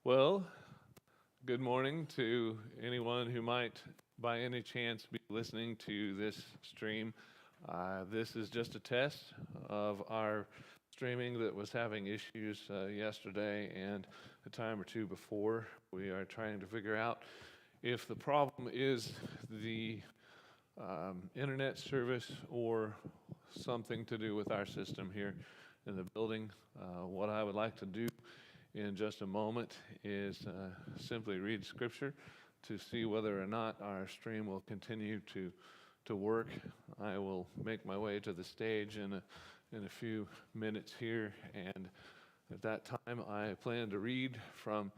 Well, good morning to anyone who might, by any chance, be listening to this stream. This is just a test of our streaming that was having issues yesterday and a time or two before. We are trying to figure out if the problem is the internet service or something to do with our system here in the building. What I would like to do in just a moment is simply read scripture to see whether or not our stream will continue to work. I will make my way to the stage in a few minutes here, and at that time I plan to read from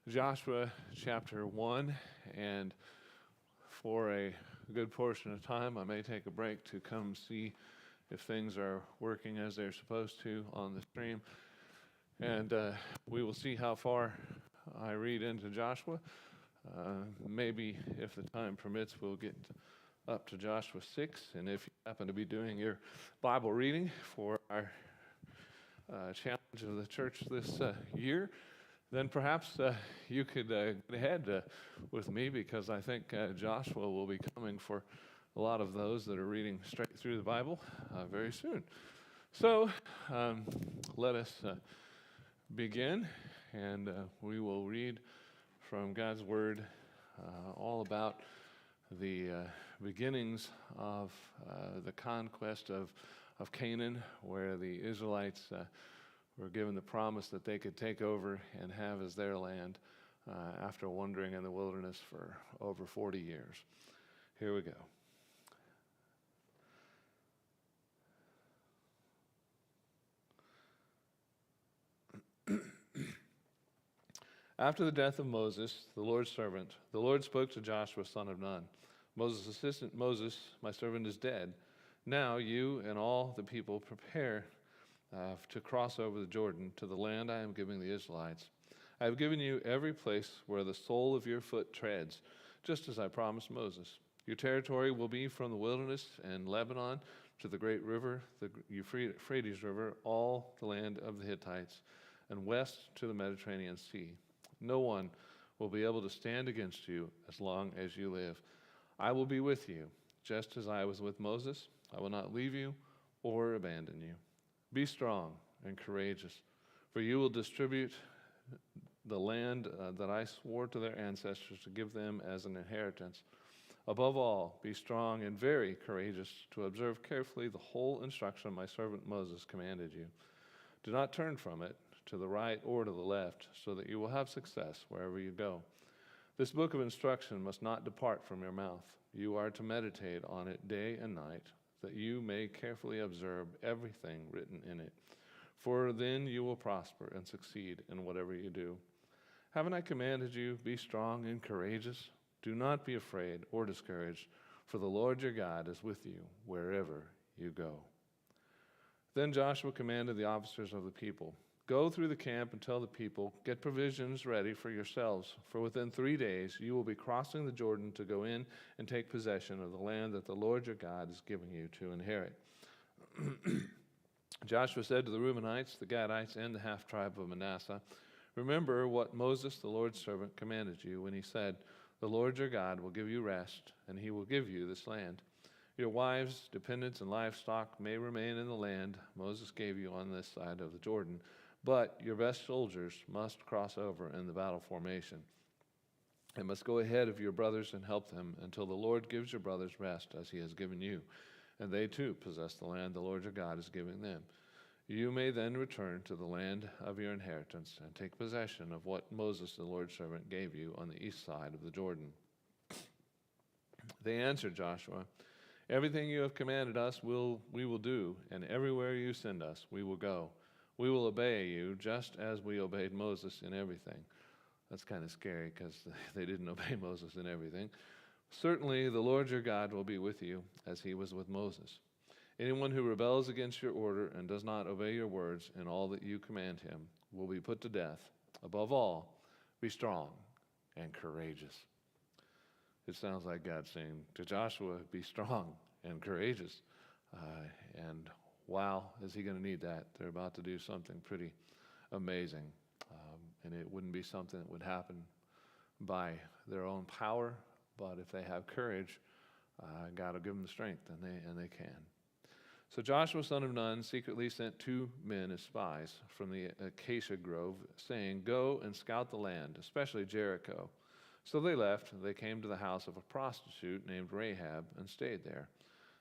Joshua chapter 1, and for a good portion of time I may take a break to come see if things are working as they're supposed to on the stream. And we will see how far I read into Joshua. Maybe, if the time permits, we'll get up to Joshua 6. And if you happen to be doing your Bible reading for our challenge of the church this year, then perhaps you could get ahead with me, because I think Joshua will be coming for a lot of those that are reading straight through the Bible very soon. So let us begin, and we will read from God's Word all about the beginnings of the conquest of Canaan, where the Israelites were given the promise that they could take over and have as their land after wandering in the wilderness for over 40 years. Here we go. After the death of Moses, the Lord's servant, the Lord spoke to Joshua, son of Nun. Moses' assistant, Moses, my servant, is dead. Now you and all the people prepare to cross over the Jordan to the land I am giving the Israelites. I have given you every place where the sole of your foot treads, just as I promised Moses. Your territory will be from the wilderness and Lebanon to the great river, the Euphrates River, all the land of the Hittites, and west to the Mediterranean Sea. No one will be able to stand against you as long as you live. I will be with you, just as I was with Moses. I will not leave you or abandon you. Be strong and courageous, for you will distribute the land that I swore to their ancestors to give them as an inheritance. Above all, be strong and very courageous to observe carefully the whole instruction my servant Moses commanded you. Do not turn from it to the right or to the left, so that you will have success wherever you go. This book of instruction must not depart from your mouth. You are to meditate on it day and night, that you may carefully observe everything written in it. For then you will prosper and succeed in whatever you do. Haven't I commanded you, be strong and courageous? Do not be afraid or discouraged, for the Lord your God is with you wherever you go. Then Joshua commanded the officers of the people, go through the camp and tell the people, get provisions ready for yourselves, for within 3 days you will be crossing the Jordan to go in and take possession of the land that the Lord your God is giving you to inherit. Joshua said to the Reubenites, the Gadites, and the half-tribe of Manasseh, remember what Moses, the Lord's servant, commanded you when he said, the Lord your God will give you rest, and he will give you this land. Your wives, dependents, and livestock may remain in the land Moses gave you on this side of the Jordan, but your best soldiers must cross over in the battle formation and must go ahead of your brothers and help them until the Lord gives your brothers rest as he has given you, and they too possess the land the Lord your God is giving them. You may then return to the land of your inheritance and take possession of what Moses, the Lord's servant, gave you on the east side of the Jordan. They answered Joshua, everything you have commanded us we will do, and everywhere you send us we will go. We will obey you just as we obeyed Moses in everything. That's kind of scary because they didn't obey Moses in everything. Certainly the Lord your God will be with you as he was with Moses. Anyone who rebels against your order and does not obey your words in all that you command him will be put to death. Above all, be strong and courageous. It sounds like God saying to Joshua, be strong and courageous. And wow, is he going to need that? They're about to do something pretty amazing. and it wouldn't be something that would happen by their own power, but if they have courage, God will give them the strength, and they can. So Joshua, son of Nun, secretly sent 2 men as spies from the acacia grove, saying, "Go and scout the land, especially Jericho." So they left. They came to the house of a prostitute named Rahab and stayed there.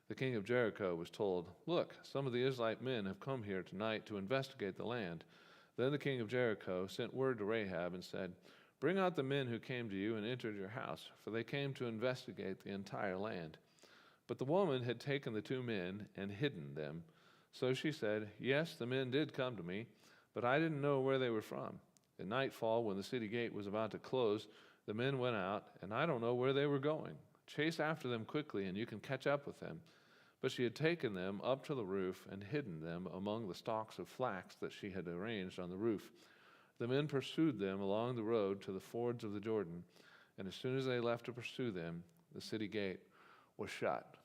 The king of Jericho was told, "Look, some of the Israelite men have come here tonight to investigate the land." Then the king of Jericho sent word to Rahab and said, "Bring out the men who came to you and entered your house, for they came to investigate the entire land." But the woman had taken the 2 men and hidden them. So she said, "Yes, the men did come to me, but I didn't know where they were from. At nightfall, when the city gate was about to close, the men went out, and I don't know where they were going. Chase after them quickly, and you can catch up with them." But she had taken them up to the roof and hidden them among the stalks of flax that she had arranged on the roof. The men pursued them along the road to the fords of the Jordan, and as soon as they left to pursue them, the city gate was shut.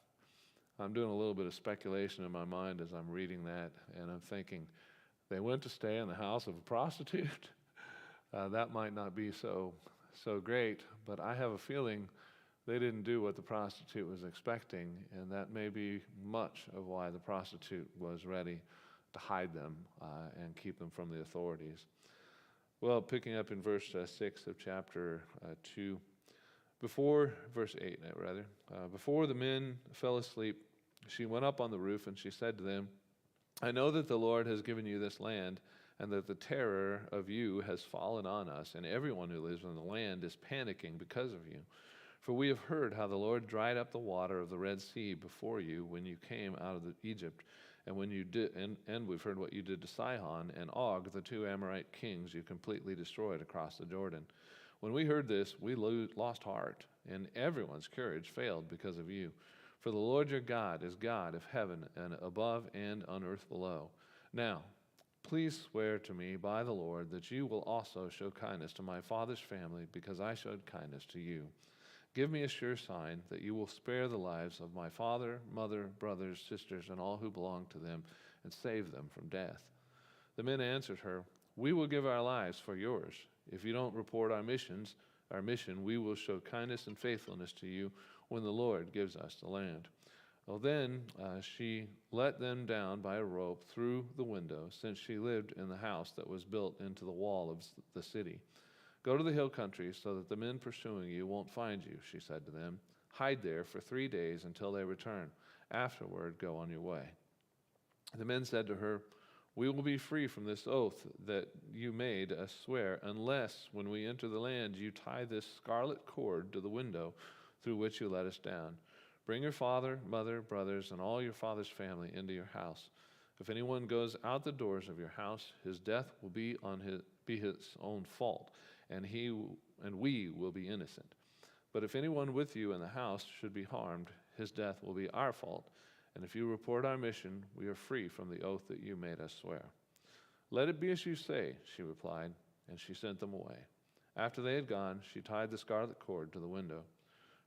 I'm doing a little bit of speculation in my mind as I'm reading that, and I'm thinking, they went to stay in the house of a prostitute? That might not be so great, but I have a feeling they didn't do what the prostitute was expecting, and that may be much of why the prostitute was ready to hide them and keep them from the authorities. Well, picking up in verse 6 of chapter 2, verse 8, before the men fell asleep, she went up on the roof and she said to them, "I know that the Lord has given you this land, and that the terror of you has fallen on us, and everyone who lives in the land is panicking because of you. For we have heard how the Lord dried up the water of the Red Sea before you when you came out of Egypt, and we've heard what you did to Sihon and Og, the 2 Amorite kings you completely destroyed across the Jordan. When we heard this, we lost heart, and everyone's courage failed because of you. For the Lord your God is God of heaven and above and on earth below. Now, please swear to me by the Lord that you will also show kindness to my father's family, because I showed kindness to you. Give me a sure sign that you will spare the lives of my father, mother, brothers, sisters, and all who belong to them, and save them from death." The men answered her, "We will give our lives for yours. If you don't report our mission, we will show kindness and faithfulness to you when the Lord gives us the land." Well, then she let them down by a rope through the window, since she lived in the house that was built into the wall of the city. "Go to the hill country so that the men pursuing you won't find you," she said to them. "Hide there for 3 days until they return. Afterward, go on your way." The men said to her, "We will be free from this oath that you made us swear, unless when we enter the land you tie this scarlet cord to the window through which you let us down. Bring your father, mother, brothers, and all your father's family into your house. If anyone goes out the doors of your house, his death will be his own fault, and we will be innocent. But if anyone with you in the house should be harmed, his death will be our fault. And if you report our mission, we are free from the oath that you made us swear." "Let it be as you say," she replied, and she sent them away. After they had gone, she tied the scarlet cord to the window.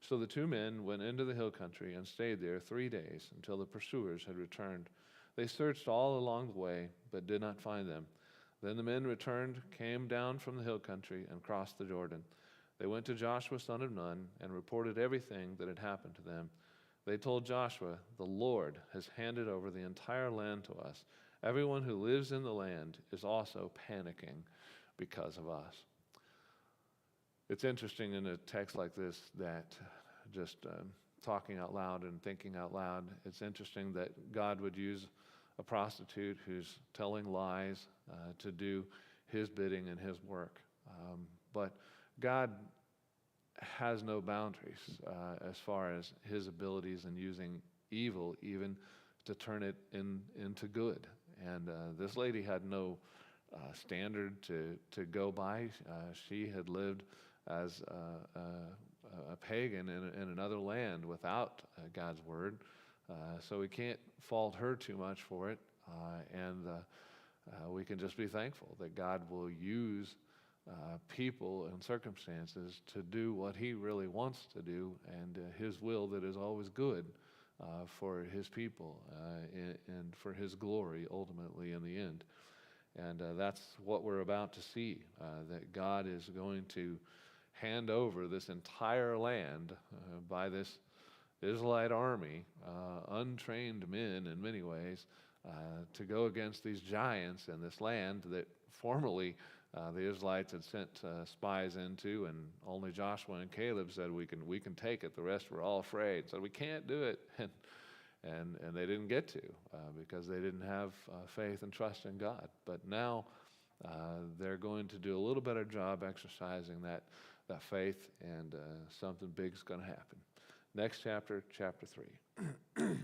So the 2 men went into the hill country and stayed there 3 days until the pursuers had returned. They searched all along the way, but did not find them. Then the men returned, came down from the hill country, and crossed the Jordan. They went to Joshua, son of Nun, and reported everything that had happened to them. They told Joshua, "The Lord has handed over the entire land to us. Everyone who lives in the land is also panicking because of us." It's interesting in a text like this that just talking out loud and thinking out loud, it's interesting that God would use a prostitute who's telling lies to do his bidding and his work. But God has no boundaries as far as his abilities in using evil even to turn it into good. And this lady had no standard to go by. She had lived as a pagan in another land without God's word. So we can't fault her too much for it. And we can just be thankful that God will use people and circumstances to do what he really wants to do, and his will that is always good for his people and for his glory ultimately in the end. And that's what we're about to see, that God is going to hand over this entire land by this Israelite army, untrained men in many ways, to go against these giants in this land that formerly the Israelites had sent spies into, and only Joshua and Caleb said, we can take it. The rest were all afraid, said we can't do it, and they didn't get to because they didn't have faith and trust in God. But now they're going to do a little better job exercising that faith, and something big's going to happen. Next chapter, chapter 3.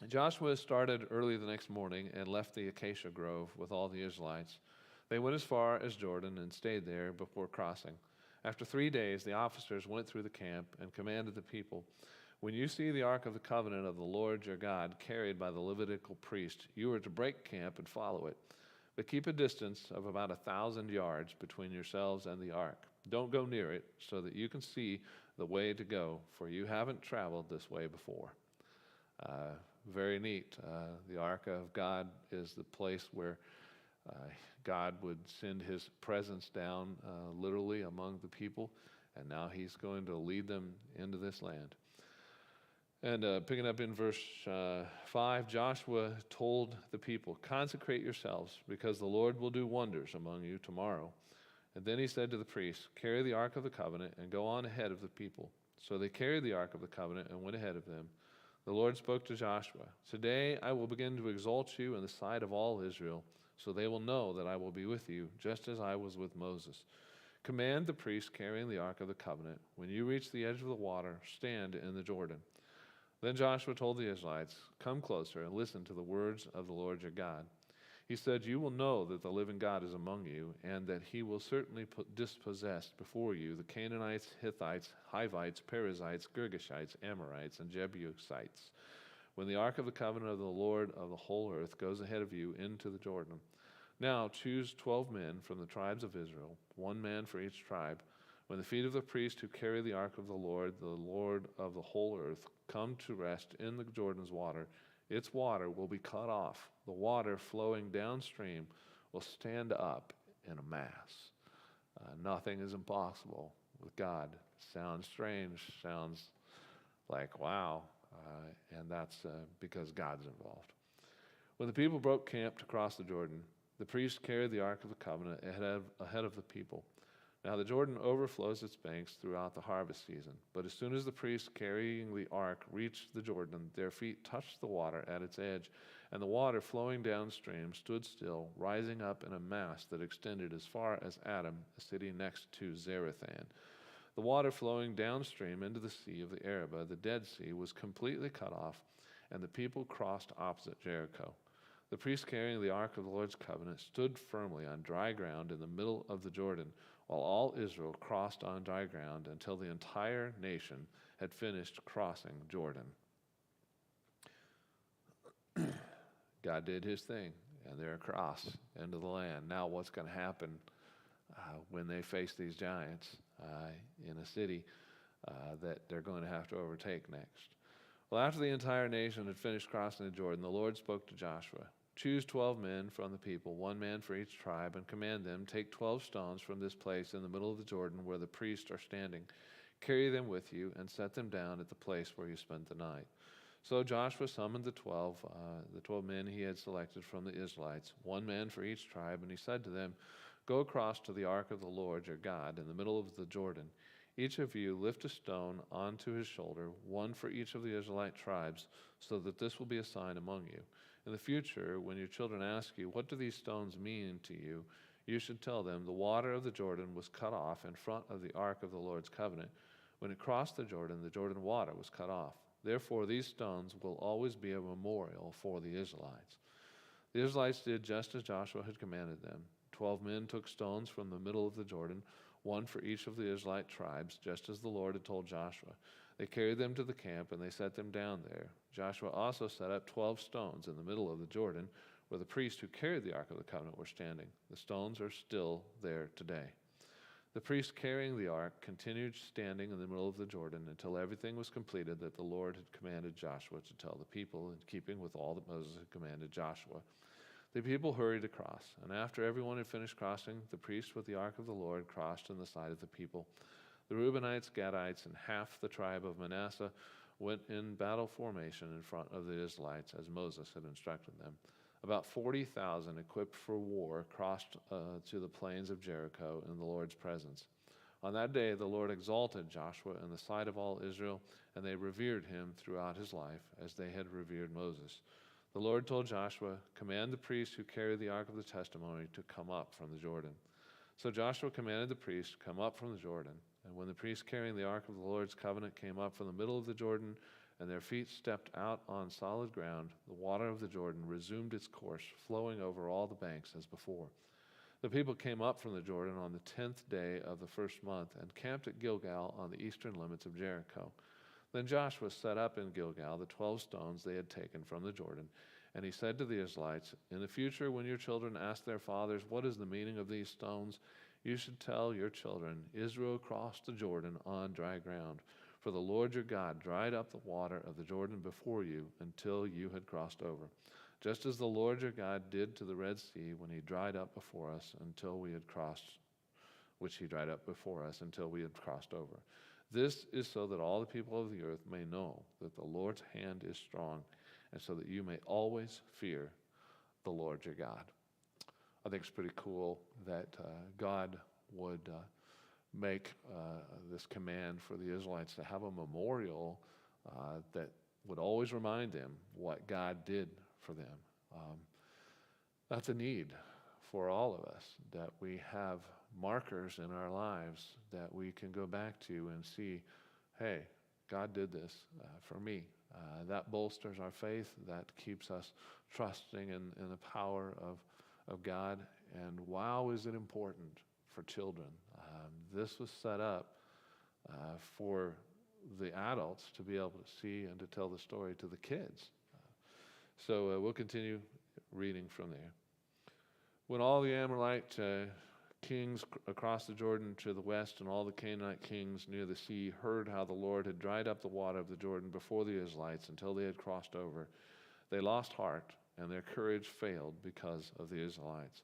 Joshua started early the next morning and left the acacia grove with all the Israelites. They went as far as Jordan and stayed there before crossing. After 3 days, the officers went through the camp and commanded the people, "When you see the ark of the covenant of the Lord your God carried by the Levitical priest, you are to break camp and follow it. But keep a distance of about 1,000 yards between yourselves and the ark. Don't go near it, so that you can see the way to go, for you haven't traveled this way before." Very neat. The ark of God is the place where God would send his presence down literally among the people, and now he's going to lead them into this land. And picking up in verse 5, Joshua told the people, "Consecrate yourselves, because the Lord will do wonders among you tomorrow." And then he said to the priests, "Carry the ark of the covenant and go on ahead of the people." So they carried the ark of the covenant and went ahead of them. The Lord spoke to Joshua, "Today I will begin to exalt you in the sight of all Israel, so they will know that I will be with you, just as I was with Moses. Command the priests carrying the ark of the covenant, when you reach the edge of the water, stand in the Jordan." Then Joshua told the Israelites, "Come closer and listen to the words of the Lord your God." He said, "You will know that the living God is among you, and that he will certainly dispossess before you the Canaanites, Hittites, Hivites, Perizzites, Girgashites, Amorites, and Jebusites, when the ark of the covenant of the Lord of the whole earth goes ahead of you into the Jordan. Now choose 12 men from the tribes of Israel, 1 man for each tribe. When the feet of the priest who carry the ark of the Lord of the whole earth, come to rest in the Jordan's water, its water will be cut off. The water flowing downstream will stand up in a mass." Nothing is impossible with God. Sounds strange, sounds like wow, and that's because God's involved. When the people broke camp to cross the Jordan, the priests carried the ark of the covenant ahead of the people. Now the Jordan overflows its banks throughout the harvest season. But as soon as the priests carrying the ark reached the Jordan, their feet touched the water at its edge, and the water flowing downstream stood still, rising up in a mass that extended as far as Adam, a city next to Zarethan. The water flowing downstream into the Sea of the Arabah, the Dead Sea, was completely cut off, and the people crossed opposite Jericho. The priests carrying the ark of the Lord's covenant stood firmly on dry ground in the middle of the Jordan, while all Israel crossed on dry ground until the entire nation had finished crossing Jordan. God did his thing, and they're across into the land. Now what's going to happen when they face these giants in a city that they're going to have to overtake next? Well, after the entire nation had finished crossing the Jordan, the Lord spoke to Joshua. "Choose 12 men from the people, 1 man for each tribe, and command them, take 12 stones from this place in the middle of the Jordan where the priests are standing. Carry them with you and set them down at the place where you spent the night." So Joshua summoned the 12 men he had selected from the Israelites, 1 man for each tribe, and he said to them, "Go across to the ark of the Lord your God in the middle of the Jordan. Each of you lift a stone onto his shoulder, 1 for each of the Israelite tribes, so that this will be a sign among you. In the future, when your children ask you, 'What do these stones mean to you?' you should tell them, 'The water of the Jordan was cut off in front of the ark of the Lord's covenant. When it crossed the Jordan water was cut off. Therefore, these stones will always be a memorial for the Israelites." The Israelites did just as Joshua had commanded them. 12 men took stones from the middle of the Jordan, 1 for each of the Israelite tribes, just as the Lord had told Joshua. They carried them to the camp, and they set them down there. Joshua also set up 12 stones in the middle of the Jordan, where the priests who carried the Ark of the Covenant were standing. The stones are still there today. The priest carrying the ark continued standing in the middle of the Jordan until everything was completed that the Lord had commanded Joshua to tell the people, in keeping with all that Moses had commanded Joshua. The people hurried across, and after everyone had finished crossing, the priest with the ark of the Lord crossed on the side of the people. The Reubenites, Gadites, and half the tribe of Manasseh went in battle formation in front of the Israelites as Moses had instructed them. About 40,000 equipped for war crossed to the plains of Jericho in the Lord's presence. On that day, the Lord exalted Joshua in the sight of all Israel, and they revered him throughout his life as they had revered Moses. The Lord told Joshua, "Command the priests who carry the ark of the testimony to come up from the Jordan." So Joshua commanded the priests to come up from the Jordan. And when the priests carrying the ark of the Lord's covenant came up from the middle of the Jordan, and their feet stepped out on solid ground, the water of the Jordan resumed its course, flowing over all the banks as before. The people came up from the Jordan on the 10th day of the first month and camped at Gilgal on the eastern limits of Jericho. Then Joshua set up in Gilgal the 12 stones they had taken from the Jordan, and he said to the Israelites, "In the future, when your children ask their fathers, 'What is the meaning of these stones?' you should tell your children, 'Israel crossed the Jordan on dry ground. For the Lord your God dried up the water of the Jordan before you until you had crossed over, just as the Lord your God did to the Red Sea when he dried up before us until we had crossed, which he dried up before us until we had crossed over. This is so that all the people of the earth may know that the Lord's hand is strong, and so that you may always fear the Lord your God." I think it's pretty cool that God would make this command for the Israelites to have a memorial that would always remind them what God did for them. That's a need for all of us, that we have markers in our lives that we can go back to and see, hey, God did this for me. That bolsters our faith. That keeps us trusting in the power of God. And wow, is it important for children. This was set up for the adults to be able to see and to tell the story to the kids. So we'll continue reading from there. When all the Amorite kings across the Jordan to the west and all the Canaanite kings near the sea heard how the Lord had dried up the water of the Jordan before the Israelites until they had crossed over, they lost heart and their courage failed because of the Israelites.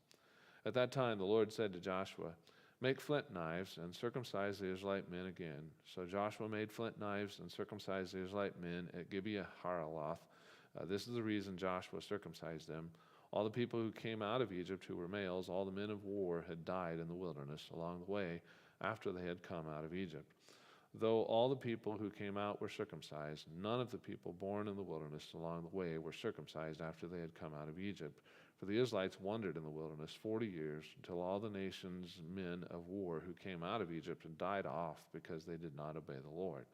At that time the Lord said to Joshua, "Make flint knives and circumcise the Israelite men again." So Joshua made flint knives and circumcised the Israelite men at Gibeah Haraloth. This is the reason Joshua circumcised them. All the people who came out of Egypt who were males, all the men of war, had died in the wilderness along the way after they had come out of Egypt. Though all the people who came out were circumcised, none of the people born in the wilderness along the way were circumcised after they had come out of Egypt. For the Israelites wandered in the wilderness 40 years until all the nation's men of war who came out of Egypt had died off because they did not obey the Lord.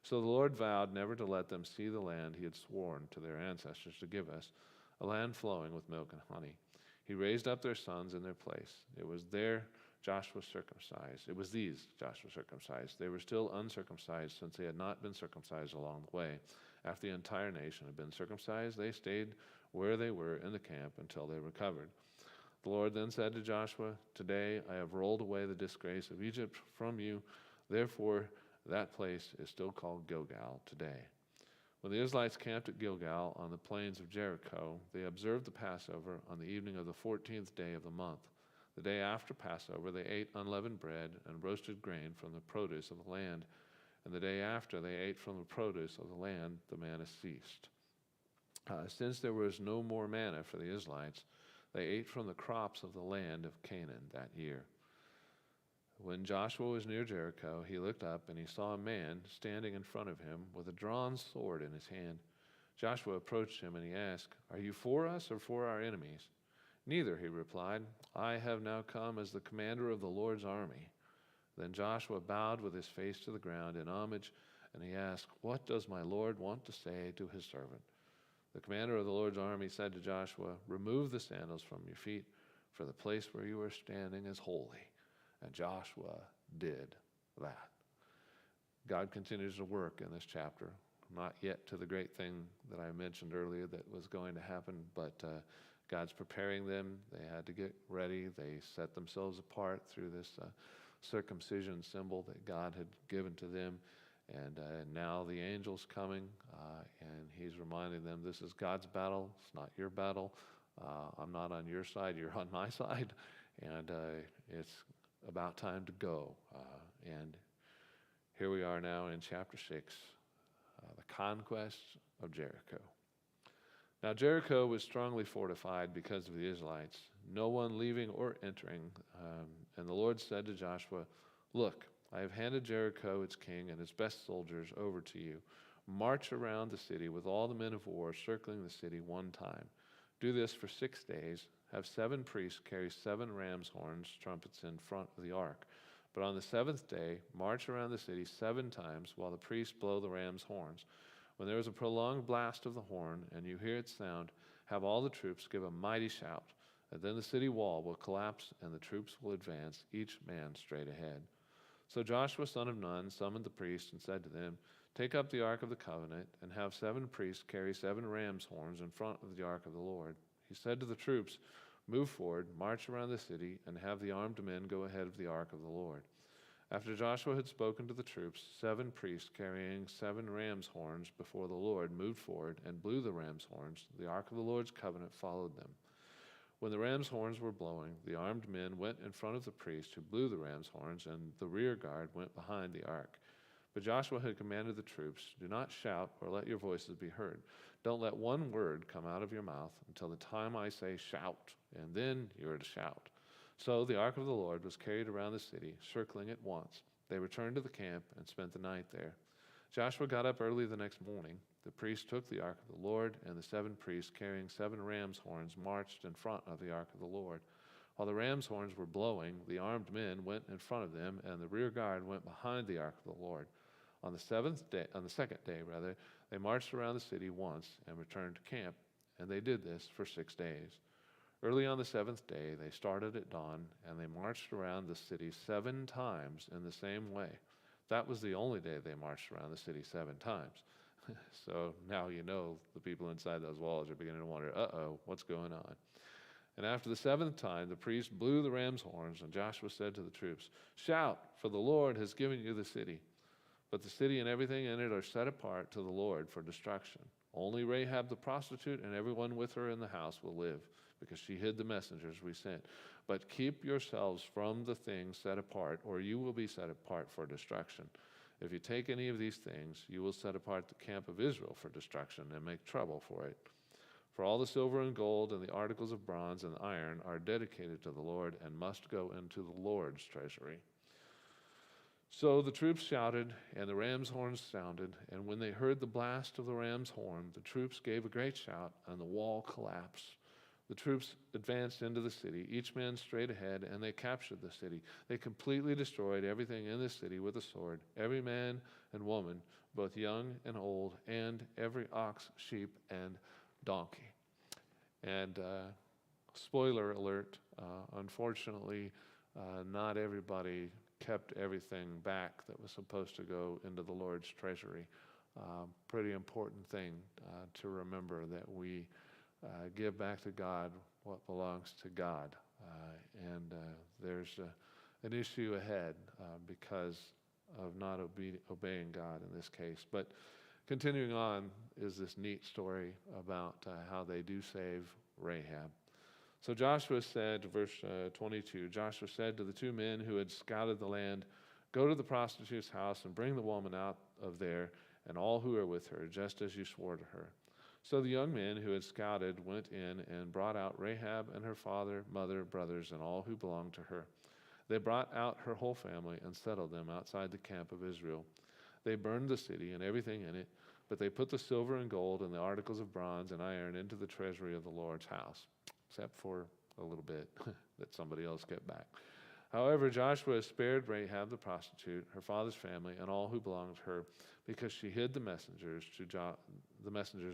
So the Lord vowed never to let them see the land he had sworn to their ancestors to give us, a land flowing with milk and honey. He raised up their sons in their place. It was these Joshua circumcised. They were still uncircumcised since they had not been circumcised along the way. After the entire nation had been circumcised, they stayed where they were in the camp until they recovered. The Lord then said to Joshua, "Today I have rolled away the disgrace of Egypt from you. Therefore, that place is still called Gilgal today." When the Israelites camped at Gilgal on the plains of Jericho, they observed the Passover on the evening of the 14th day of the month. The day after Passover, they ate unleavened bread and roasted grain from the produce of the land. And the day after they ate from the produce of the land, the manna ceased. Since there was no more manna for the Israelites, they ate from the crops of the land of Canaan that year. When Joshua was near Jericho, he looked up and he saw a man standing in front of him with a drawn sword in his hand. Joshua approached him and he asked, "Are you for us or for our enemies?" "Neither," he replied. "I have now come as the commander of the Lord's army." Then Joshua bowed with his face to the ground in homage, and he asked, "What does my Lord want to say to his servant?" The commander of the Lord's army said to Joshua, "Remove the sandals from your feet, for the place where you are standing is holy." And Joshua did that. God continues to work in this chapter, not yet to the great thing that I mentioned earlier that was going to happen, but God's preparing them. They had to get ready. They set themselves apart through this circumcision symbol that God had given to them. And now the angel's coming, and he's reminding them this is God's battle. It's not your battle. I'm not on your side. You're on my side. And it's about time to go. And here we are now in chapter 6, the conquest of Jericho. Now Jericho was strongly fortified because of the Israelites, no one leaving or entering. And the Lord said to Joshua, "Look, I have handed Jericho, its king, and its best soldiers over to you. March around the city with all the men of war, circling the city one time. Do this for 6 days. Have 7 priests carry 7 ram's horns, trumpets in front of the ark. But on the 7th day, march around the city 7 times while the priests blow the ram's horns. When there is a prolonged blast of the horn and you hear its sound, have all the troops give a mighty shout. And then the city wall will collapse and the troops will advance, each man straight ahead." So Joshua son of Nun summoned the priests and said to them, "Take up the Ark of the Covenant and have 7 priests carry 7 ram's horns in front of the Ark of the Lord." He said to the troops, "Move forward, march around the city, and have the armed men go ahead of the Ark of the Lord." After Joshua had spoken to the troops, 7 priests carrying 7 ram's horns before the Lord moved forward and blew the ram's horns. The Ark of the Lord's covenant followed them. When the ram's horns were blowing, the armed men went in front of the priests who blew the ram's horns, and the rear guard went behind the ark. But Joshua had commanded the troops, "Do not shout or let your voices be heard. Don't let one word come out of your mouth until the time I say shout, and then you are to shout." So the ark of the Lord was carried around the city, circling it once. They returned to the camp and spent the night there. Joshua got up early the next morning. The priests took the ark of the Lord, and the 7 priests carrying 7 ram's horns marched in front of the ark of the Lord. While the ram's horns were blowing, the armed men went in front of them, and the rear guard went behind the ark of the Lord. On the second day, they marched around the city once and returned to camp, and they did this for 6 days. Early on the 7th day, they started at dawn, and they marched around the city 7 times in the same way. That was the only day they marched around the city 7 times. So now you know the people inside those walls are beginning to wonder, what's going on? And after the 7th time, the priest blew the ram's horns, and Joshua said to the troops, "Shout, for the Lord has given you the city." But the city and everything in it are set apart to the Lord for destruction. Only Rahab the prostitute and everyone with her in the house will live, because she hid the messengers we sent. But keep yourselves from the things set apart, or you will be set apart for destruction. If you take any of these things, you will set apart the camp of Israel for destruction and make trouble for it. For all the silver and gold and the articles of bronze and iron are dedicated to the Lord and must go into the Lord's treasury. So the troops shouted, and the ram's horns sounded, and when they heard the blast of the ram's horn, the troops gave a great shout, and the wall collapsed. The troops advanced into the city, each man straight ahead, and they captured the city. They completely destroyed everything in the city with a sword, every man and woman, both young and old, and every ox, sheep, and donkey. And spoiler alert, unfortunately, not everybody kept everything back that was supposed to go into the Lord's treasury. Pretty important thing to remember, that we give back to God what belongs to God. And there's an issue ahead because of not obeying God in this case. But continuing on is this neat story about how they do save Rahab. So Joshua said, verse 22, Joshua said to the 2 men who had scouted the land, "Go to the prostitute's house and bring the woman out of there and all who are with her, just as you swore to her." So the young men who had scouted went in and brought out Rahab and her father, mother, brothers, and all who belonged to her. They brought out her whole family and settled them outside the camp of Israel. They burned the city and everything in it, but they put the silver and gold and the articles of bronze and iron into the treasury of the Lord's house, except for a little bit that somebody else kept back. However, Joshua spared Rahab the prostitute, her father's family, and all who belonged to her, because she hid the messengers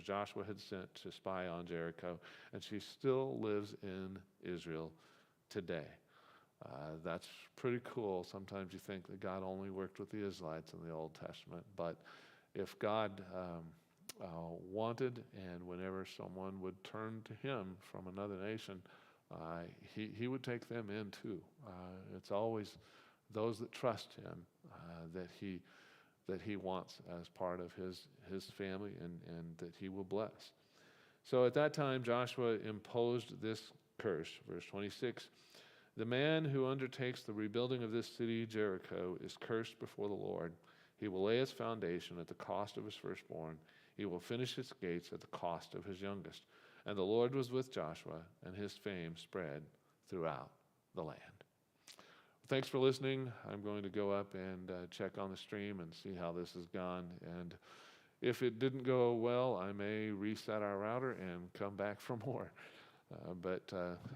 Joshua had sent to spy on Jericho, and she still lives in Israel today. That's pretty cool. Sometimes you think that God only worked with the Israelites in the Old Testament, but if God wanted, and whenever someone would turn to him from another nation, he would take them in too. It's always those that trust him, that he wants as part of his family, and that he will bless. So at that time, Joshua imposed this curse. Verse 26, the man who undertakes the rebuilding of this city, Jericho, is cursed before the Lord. He will lay its foundation at the cost of his firstborn. He will finish its gates at the cost of his youngest. And the Lord was with Joshua, and his fame spread throughout the land. Thanks for listening. I'm going to go up and check on the stream and see how this has gone. And if it didn't go well, I may reset our router and come back for more. But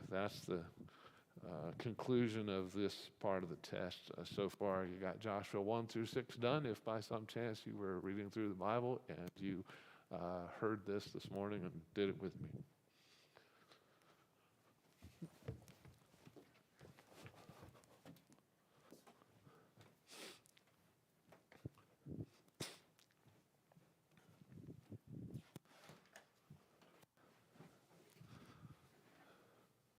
that's the conclusion of this part of the test. So far, you got Joshua 1 through 6 done. If by some chance you were reading through the Bible and you heard this morning and did it with me.